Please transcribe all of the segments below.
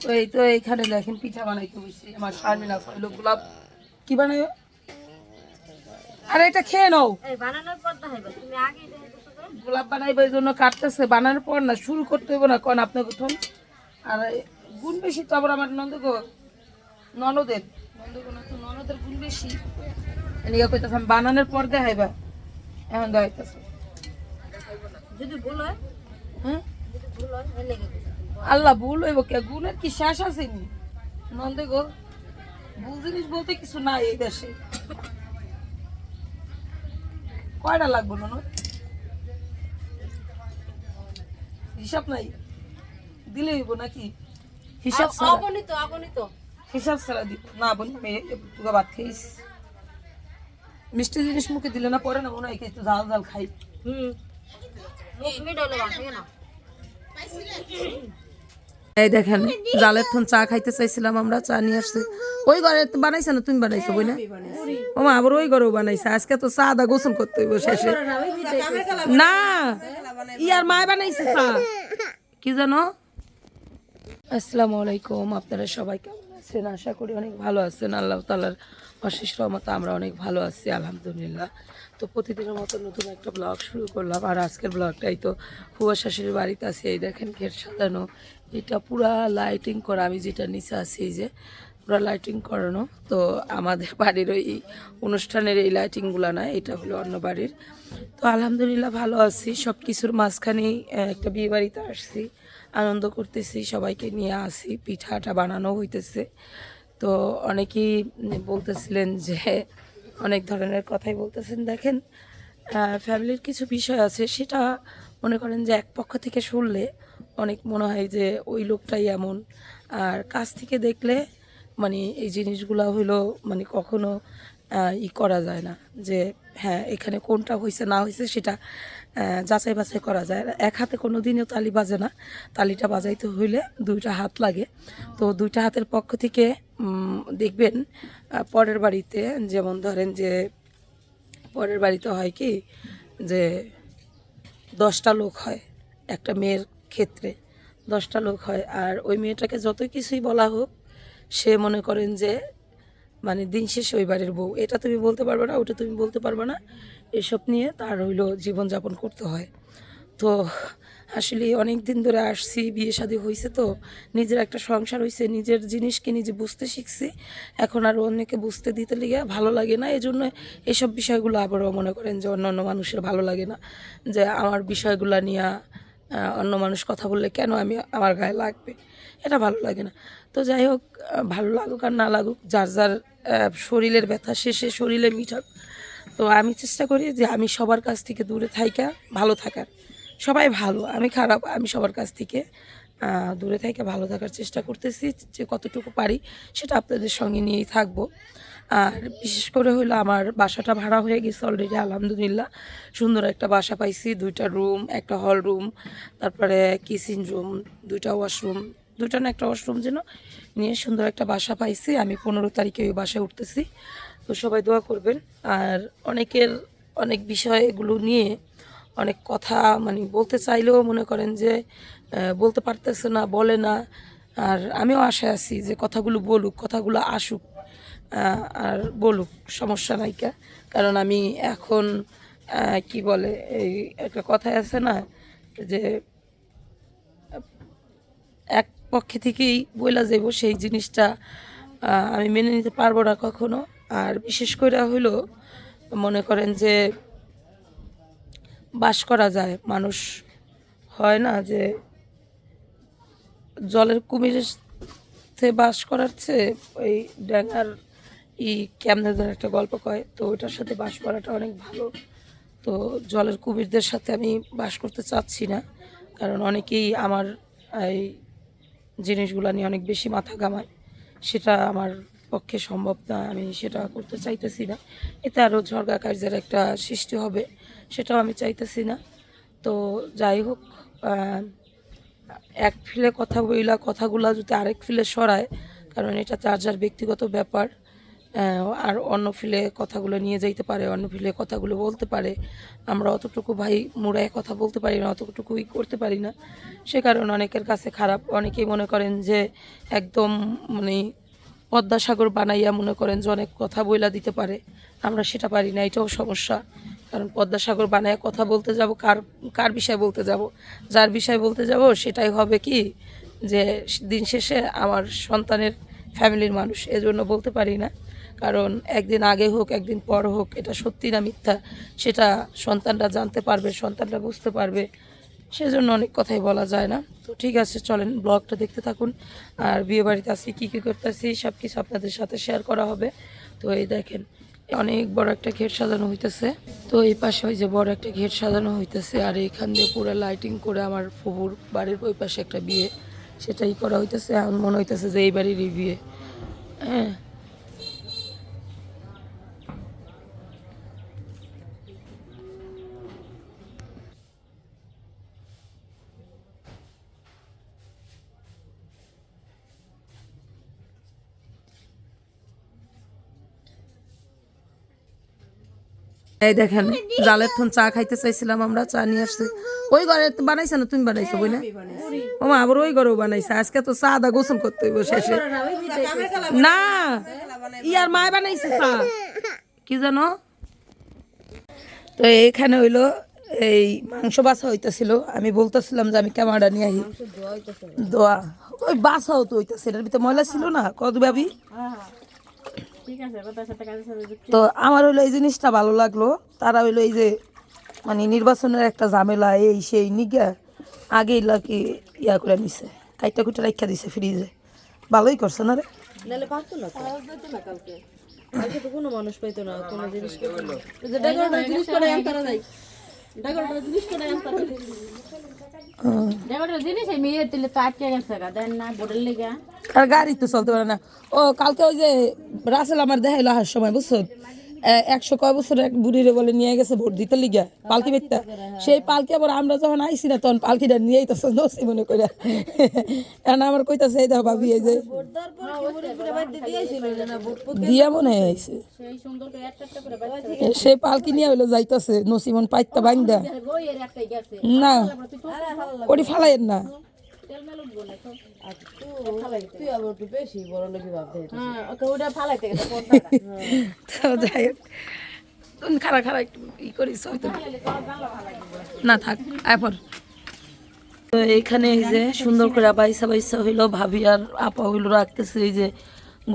তো এই তো এইখানে দেখেন পিঠা বানাইতে বসছি আমার শারমিন আপা হলো গোলাপ কি বানাই আরে এটা খেয়ে নাও গোলাপ বানাইবো এই জন্য কাটতেছে বানানোর পর না শুরু করতে হইব না কোন আপনার প্রথম আর গুণ বেশি তো আবার আমার ননদের ননদের গুণ বেশি এলিগা কইতাছ আমি বানানোর পর দেখাইবা এখন দেখাইতেছে যদি ভুল হয় হ্যাঁ আল্লাহ ভুল হইব কে গুণের কি শেষ আসেনি নন্দে গো ভুল জিনিস বলতে কিছু নাই এই দেশে কয়টা লাগবো নন হিসাব নাই দিলে হইব নাকি হিসাব হিসাব ছাড়া দিব না বোন তুগা ভাত খাইস মিষ্টি জিনিস মুখে দিলে না পরে না মনে হয় একটু ঝাল ঝাল খাই এই দেখেন জালের থন চা খাইতে চাইছিলাম আমরা চা নিয়ে আসছি ওই ঘরে বানাইছে না তুমি বানাইছো বই না ও মা আবার ওই ঘরেও বানাইছে আজকে তো চা দা গোসল করতে হইব শেষে না ইয়ার মা বানাইছে চা কি জানো আসসালামু আলাইকুম আপনারা সবাই কেমন আছেন আশা করি অনেক ভালো আছেন আল্লাহ তাআলার অশেষ রহমতে আমরা অনেক ভালো আছি আলহামদুলিল্লাহ তো প্রতিদিনের মতো নতুন একটা ব্লগ শুরু করলাম আর আজকের ব্লগটাই তো ফুয়া শাশুড়ির বাড়িতে আছি এই দেখেন গেট সাজানো এটা পুরা লাইটিং করা আমি যেটা নিচে আছি এই যে পুরা লাইটিং করানো তো আমাদের বাড়ির ওই অনুষ্ঠানের এই লাইটিংগুলো না এটা হলো অন্য বাড়ির তো আলহামদুলিল্লাহ ভালো আছি সব কিছুর মাঝখানেই একটা বিয়ে বাড়িতে আসছি আনন্দ করতেছি সবাইকে নিয়ে আসি পিঠাটা বানানো হইতেছে তো অনেকেই বলতেছিলেন যে অনেক ধরনের কথাই বলতেছেন দেখেন ফ্যামিলির কিছু বিষয় আছে সেটা মনে করেন যে এক পক্ষ থেকে শুনলে অনেক মনে হয় যে ওই লোকটাই এমন আর কাছ থেকে দেখলে মানে এই জিনিসগুলো হইলো মানে কখনো করা যায় না যে হ্যাঁ এখানে কোনটা হয়েছে না হয়েছে সেটা যাচাই বাছাই করা যায় এক হাতে কোনো দিনও তালি বাজে না তালিটা বাজাইতে হইলে দুইটা হাত লাগে তো দুইটা হাতের পক্ষ থেকে দেখবেন পরের বাড়িতে যেমন ধরেন যে পরের বাড়িতে হয় কি যে 10টা লোক হয় একটা মেয়ের ক্ষেত্রে 10টা লোক হয় আর ওই মেয়েটাকে যতই কিছুই বলা হোক সে মনে করেন যে মানে দিন শেষে ওই বাড়ির বউ এটা তুমি বলতে পারবে না ওটা তুমি বলতে পারবে না এসব নিয়ে তার হইলো জীবনযাপন করতে হয় তো আসলে অনেক দিন ধরে আসছি বিয়ে শাদী হয়েছে তো নিজের একটা সংসার হয়েছে নিজের জিনিসকে নিজে বুঝতে শিখছি এখন আর অন্যকে বুঝতে দিতে লেগে ভালো লাগে না এই জন্য এসব বিষয়গুলো আবারও মনে করেন যে অন্য অন্য মানুষের ভালো লাগে না যে আমার বিষয়গুলো নিয়ে অন্য মানুষ কথা বললে কেন আমি আমার গায়ে লাগবে এটা ভালো লাগে না তো যাই হোক ভালো লাগুক আর না লাগুক যার যার শরীরের ব্যথা শেষে শরীরে মিঠাক তো আমি চেষ্টা করি যে আমি সবার কাছ থেকে দূরে থাইকা ভালো থাকার সবাই ভালো আমি খারাপ আমি সবার কাছ থেকে দূরে থেকে ভালো থাকার চেষ্টা করতেছি যে কতটুকু পারি সেটা আপনাদের সঙ্গে নিয়েই থাকবো আর বিশেষ করে হলো আমার বাসাটা ভাড়া হয়ে গেছে অলরেডি আলহামদুলিল্লাহ সুন্দর একটা বাসা পাইছি 2টা রুম একটা হল রুম তারপরে কিচেন রুম 2টা ওয়াশরুম 2টা না একটা ওয়াশরুম যেন নিয়ে সুন্দর একটা বাসা পাইছি আমি 15 তারিখে ওই বাসায় উঠতেছি তো সবাই দোয়া করবেন আর অনেকের অনেক বিষয় এগুলো নিয়ে অনেক কথা মানে বলতে চাইলেও মনে করেন যে বলতে পারতেছে না বলে না আর আমিও আশায় আছি যে কথাগুলো বলুক কথাগুলো আসুক আর বলুক সমস্যা নাইকা কারণ আমি এখন কি বলে এই একটা কথাই আছে না যে এক পক্ষে থেকেই বইলা যাইব সেই জিনিসটা আমি মেনে নিতে পারবো না কখনো আর বিশেষ করে হইলো মনে করেন যে বাস করা যায় মানুষ হয় না যে জলের কুমিরের থেকে বাস করার চেয়ে ওই ড্যাঙার কেমনে যেন একটা গল্প কয় তো ওইটার সাথে বাস করাটা অনেক ভালো তো জলের কুমিরদের সাথে আমি বাস করতে চাচ্ছি না কারণ অনেকেই আমার এই জিনিসগুলো নিয়ে অনেক বেশি মাথা ঘামায় সেটা আমার পক্ষে সম্ভব না আমি সেটা করতে চাইতেছি না এতে আরও ঝড়গা কার্যের একটা সৃষ্টি হবে সেটাও আমি চাইতেছি না তো যাই হোক এক ফিলে কথা বইলা কথাগুলা যদি আরেক ফিলে সরায় কারণ এটা যার যার ব্যক্তিগত ব্যাপার আর অন্য ফিলে কথাগুলো নিয়ে যাইতে পারে, অন্য ফিলে কথাগুলো বলতে পারে। আমরা অতটুকু ভাই মুড়ায় কথা বলতে পারি না, অতটুকুই করতে পারি না। সে কারণে অনেকের কাছে খারাপ, অনেকেই মনে করেন যে একদম মানে পদ্মা সাগর বানাইয়া মনে করেন যে অনেক কথা বইলা দিতে পারে। আমরা সেটা পারি না, এটাও সমস্যা। কারণ পদ্মা সাগর বানাইয়া কথা বলতে যাব, কার কার বিষয় বলতে যাব? যার বিষয় বলতে যাব সেটাই হবে কি যে দিন শেষে আমার সন্তানের ফ্যামিলির মানুষ, এজন্য বলতে পারি না। কারণ একদিন আগে হোক একদিন পর হোক, এটা সত্যি না মিথ্যা সেটা সন্তানরা জানতে পারবে, সন্তানরা বুঝতে পারবে। সেজন্য অনেক কথাই বলা যায় না। তো ঠিক আছে, চলেন ব্লগটা দেখতে থাকুন। আর বিয়েবাড়িতে আছি কী কী করতেছি সব কিছু আপনাদের সাথে শেয়ার করা হবে। তো এই দেখেন অনেক বড় একটা ঘের সাজানো হইতেছে। তো এই পাশে ওই যে বড় একটা ঘের সাজানো হইতেছে, আর এইখান দিয়ে পুরো লাইটিং করে আমার ফুফুর বাড়ির ওই পাশে একটা বিয়ে, সেটাই করা হইতেছে। এখন মনে হইতেছে যে এই বাড়িরই বিয়ে। হ্যাঁ, এই দেখেন জালের থন চা খাইতে চাইছিলাম আমরা, চা নিয়ে আসছি। ওই ঘরে বানাইছে না, তুমি বানাইছো বই না? ও মা আবার ওই ঘরেও বানাইছে। আজকে তো চা দা গোসল করতে হইব শেষে। না, ইয়ার মায় বানাইছে চা, কি জানো? তো এইখানে হইলো এই মাংস বাছা হইতেছিল। আমি বলতেছিলাম যে আমি ক্যামেরাটা নিয়ে আহি, দোয়া ওই বাছাও তো হইতেছে, এটার ভিতরে ময়লা ছিল না কত ভাবি। তো আমার হইলো এই জিনিসটা ভালো লাগলো। তারা হইলো এই যে মানে নির্বাচনের একটা ঝামেলা এই সেই নিগা আগে কি ইয়া করে নিছে, কাইটা কুইটা রাখা দিছে ফ্রিজে। ভালোই করছে না রে। নালে পারতো না তো, না কালকে কালকে তো কোনো মানুষ পাইতো না, কোনো জিনিস পাইতো না। যে ডেকোরেটর জিনিস করে আনতারা যাই, ডেকোরেটর জিনিস করে আনতারা ডেকোরেটর জিনিস এই মেয়ে তুলে তো আটকে গেছে গা, দেন না বোর্ডের লেগা। আর গাড়ি তো চলতে পারে না। ও কালকে ওই যে রাসেল আমার দেখাইলো আসার সময়, বুঝছো 100 কয় বছর এক বুড়িরে বলে নিয়ে গেছে ভোট দিতে লিগা পালকি বেচতে। সেই পালকি আবার আমরা যখন আইসি না তখন পালকিটা নিয়েই তো নসি মনে করে। এখন আমার কইতাছে এই দেখো ভাবি এই যে দিয়া মনে হয় আইছে, সেই পালকি নিয়ে হইলো যাইতাছে নসিমন পাইতা বাইন্দা। না ওটি ফালাইয়েন না। খারা খারা একটু ই করিস না, থাক এরপর। তো এইখানে এই যে সুন্দর করে বাইসা বাইসা হইলো, ভাবি আর আপা হইলো রাখতেছে এই যে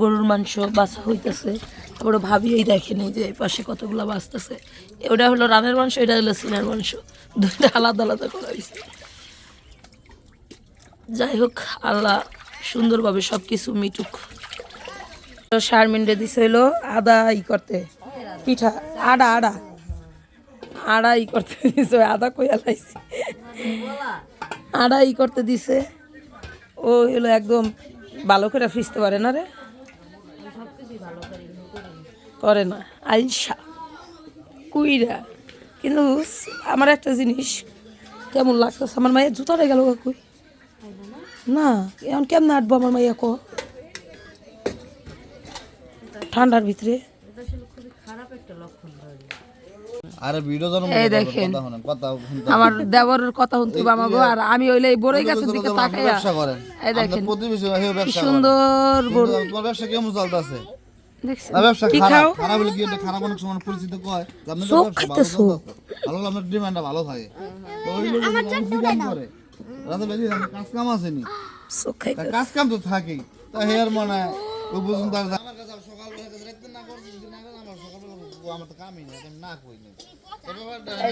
গরুর মাংস বাছা হইতেছে। তারপরে ভাবি এই দেখেন এই যে এই পাশে কতগুলো বাঁচতেছে। ওটা হলো রানের মাংস, এটা হলো সিনের মাংস, দুইটা আলাদা আলাদা করা হয়েছে। যাই হোক আল্লাহ সুন্দরভাবে সব কিছু মিটুক। শারমিনরে দিছে হইলো আদা ই করতে, পিঠা আড়া আড়া আড়া ই করতে দিছে, আদা কইয়া লাইছি, আড়া ই করতে দিছে। ও হলো একদম ভালো করে ফিসতে পারে না রে, করে না আইসা কুইরা। কিন্তু আমার একটা জিনিস কেমন লাগতেছে, আমার মায়ের জুতাটা গেল কই না, এখন কেমন আটবো আমার মাইয়া কো ঠান্ডার ভিতরে। এই দেখেন আমার দেবরের কথা শুনতে আমাকে, আর আমি হইলে এই বড়ই গাছের দিকে তাকাইয়া এই দেখেন কি সুন্দর বড় ব্যবসা কেমন চলতেছে। কি খাও চোখ খাইতেছো, ভালো থাকে কাজ কাম আসেনি, কাজ কাম তো থাকেই তা হেয়ার মানে ওই বুঝুন তার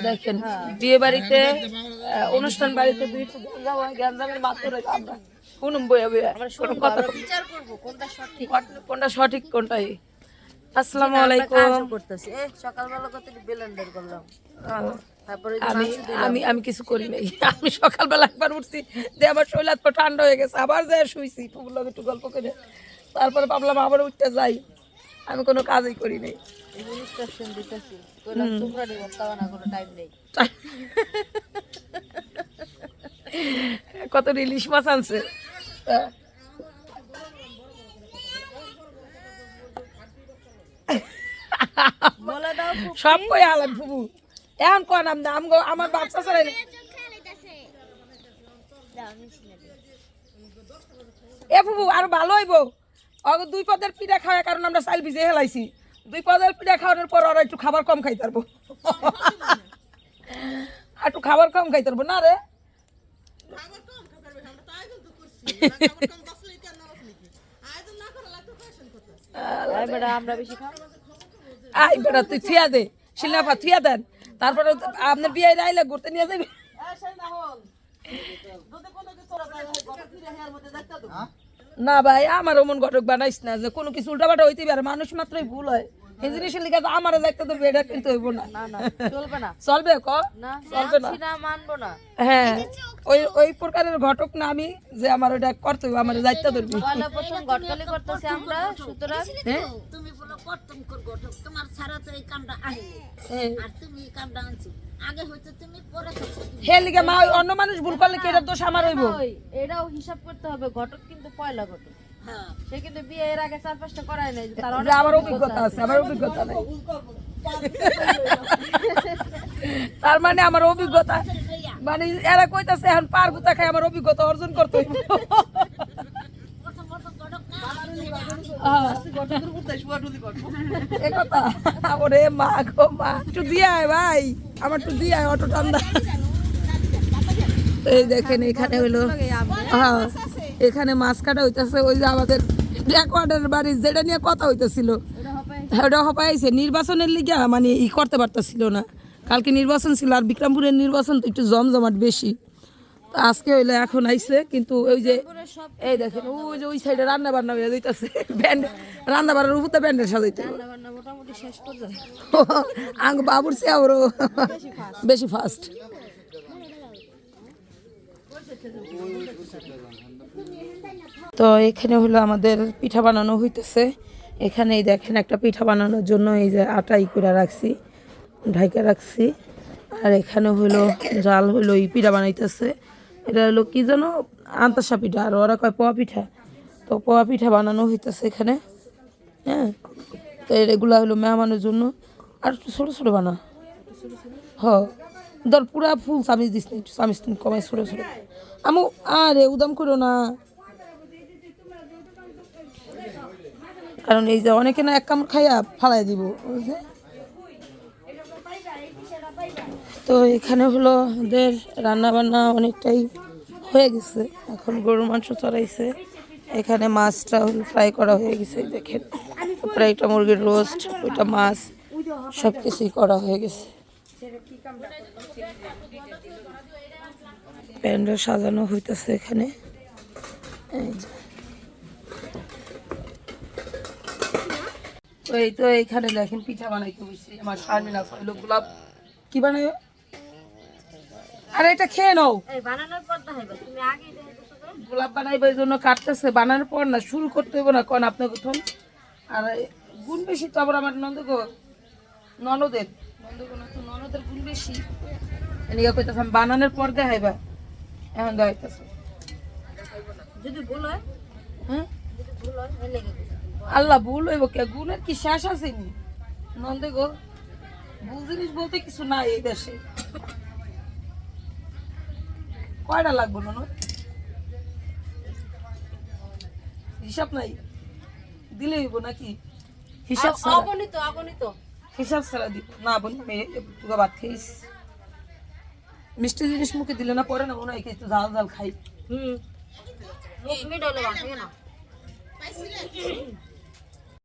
দেখেন বিয়ে বাড়িতে অনুষ্ঠান বাড়িতে গ্যাঞ্জামের মাত্র আমরা শুনুন বইয়া বইয়া কোনটা সঠিক কোনটাই। আসসালামু আলাইকুম। সকালবেলা কত ব্লেন্ডার করলাম, আমি আমি আমি কিছু করি নাই। আমি সকালবেলা একবার উঠছি যে আমার শরীর তো ঠান্ডা হয়ে গেছে, আবার যাই শুইছি ফুগুলো একটু গল্প করে, তারপরে ভাবলাম আবার উঠতে যাই। আমি কোনো কাজই করি নাই। কত ইলিশ মাছ আনছে, বলে দাও সব কই আলাম ফুবু এখন কোন নাম নাম গো আমার বাচ্চা ছাড়াই এ ফুবু আর ভালো হইব অগো 2 পদের পিঠা খাওয়ার কারণ আমরা চাল ভিজে হেলাইছি 2 পদের পিঠা খাওয়ানোর পর ওরা একটু খাবার কম খাইতে পারবো একটু খাবার কম খাইতে পারবো না রে আমরা বেশি খাবো আই বেটা তুই থিয়া দে শিলনাফা থিয়া দেন তারপরে আপনার বিয়ে আইলে ঘুরতে নিয়ে যাবি না ভাই আমার মন ঘটক বানাইস না যে কোনো কিছু উল্টাপাল্টা হইতে পারে মানুষ মাত্রই ভুল হয় এই জিনিসের লিগে আমার দেখতে তো এটা কিন্তু হইব না না চলবে না চলবে ক না চলবে না না মানবো না হ্যাঁ ওই ওই প্রকারের ঘটক না আমি যে আমার ওটা করতে হবে আমার দায়িত্ব ধরবি পয়লা প্রথম গটকালি করতেছি আমরা সুতরাং তুমি বলো কর্তম কর গঠক তোমার ছাড়া তো এই কামটা আসবে আর তুমি এই কামটা আনছো আগে হয়তো তুমি পরে করছো হে লিগে মা ওই অন্য মানুষ ভুল করলে কি এটার দোষ আমার হইব ওই এটাও হিসাব করতে হবে ঘটক কিন্তু পয়লা ঘটক হ্যাঁ সে কিন্তু বিয়ে এর আগে 4-5টা করায় নাই তার যে আমার অভিজ্ঞতা আছে আমার অভিজ্ঞতা নাই তার মানে আমার অভিজ্ঞতা মানে এরা কইতাছে এখন পার গুতা খাই আমার অভিজ্ঞতা অর্জন করতে হইব প্রথম প্রথম গঠক না এ কথা ওরে মা গো মা একটু দিয়ে আয় ভাই আমার একটু দিয়ে আয় অটো ঠান্ডা এই দেখেন এখানে হইলো হ্যাঁ এখানে মাছ কাটা হইতাছে ওই যে আমাদের রেকর্ডের বাড়ি যেটা নিয়ে কথা হইতেছিল ওটা হপাইছে নির্বাচনের লিগে মানে ই করতে পারতেছিল না কালকে নির্বাচন ছিল আর বিক্রমপুরের নির্বাচন তো একটু জমজমাট বেশি তো আজকে হইলো এখন আইছে কিন্তু ওই যে এই দেখেন ওই যে ওই সাইডে রান্না বান্না হয়ে যাইতেছে ব্যান্ড রান্না বান্নার উপরে ব্যান্ডের সাজাইতে মোটামুটি শেষ পর্যায়ে আঙ্গ বাবুর সে আরো বেশি ফাস্ট তো এখানে হলো আমাদের পিঠা বানানো হইতেছে এখানে এই দেখেন একটা পিঠা বানানোর জন্য এই যে আটা ই করে রাখছি ঢাইকা রাখছি আর এখানে হলো জাল হলো এই পিঠা বানাইতেছে এটা হলো কি যেন আন্তাসা পিঠা আর ওরা কয় পোয়া পিঠা তো পোয়া পিঠা বানানো হইতেছে এখানে হ্যাঁ তো এগুলা হলো মেহমানের জন্য আর একটু ছোটো ছোটো বানা হ ধর পুরা ফুল চামিচ দিস না একটু চামিচ তুমি কমাই ছোটো ছোটো আমু আরে উদাম করো না কারণ এই যে অনেকে না এক কামড় খাইয়া ফালাই দিব বুঝলে তো এখানে হলো ওদের রান্না বান্না অনেকটাই হয়ে গেছে এখন গরুর মাংস চড়াইছে এখানে মাছটা হলো ফ্রাই করা হয়ে গেছে দেখেন তারপরে একটা মুরগির রোস্ট ওইটা মাছ সব কিছুই করা হয়ে গেছে প্যান্ডেল সাজানো হইতেছে এখানে এই যে তো এই তো এইখানে দেখেন পিঠা বানাইতে বসছি আমার শারমিনা হইলো গোলাপ কি বানাই আরে এটা খেয়ে নাও এই বানানোর পর দেখাইবা তুমি আগে দেখাইছো তো গোলাপ বানাইবার জন্য কাটতেছে বানানোর পর না শুরু করতে হইব না কোন আপনার প্রথম আর গুণ বেশি তো আবার আমার ননদের গুণ বেশি এদিকে কইতাছে আমি বানানোর পর দেখাইবা এখন দেখাইতেছে যদি ভুল হয় হ্যাঁ যদি ভুল হয় এই লেগে গেছে আল্লাহ ভুল হইব কে গুণের কি শেষ আসেনি নন্দে গো ভুল জিনিস বলতে কিছু নাই এই দেশে কয়টা লাগবো নন হিসাব নাই দিলে হইব নাকি হিসাব ছাড়া অগণিত হিসাব ছাড়া দিব না বোন তোকে ভাত খাইস মিষ্টি জিনিস মুখে দিলে না পরে না মনে হয় একটু ঝাল ঝাল খাই মুখ মিড হলে বাসে না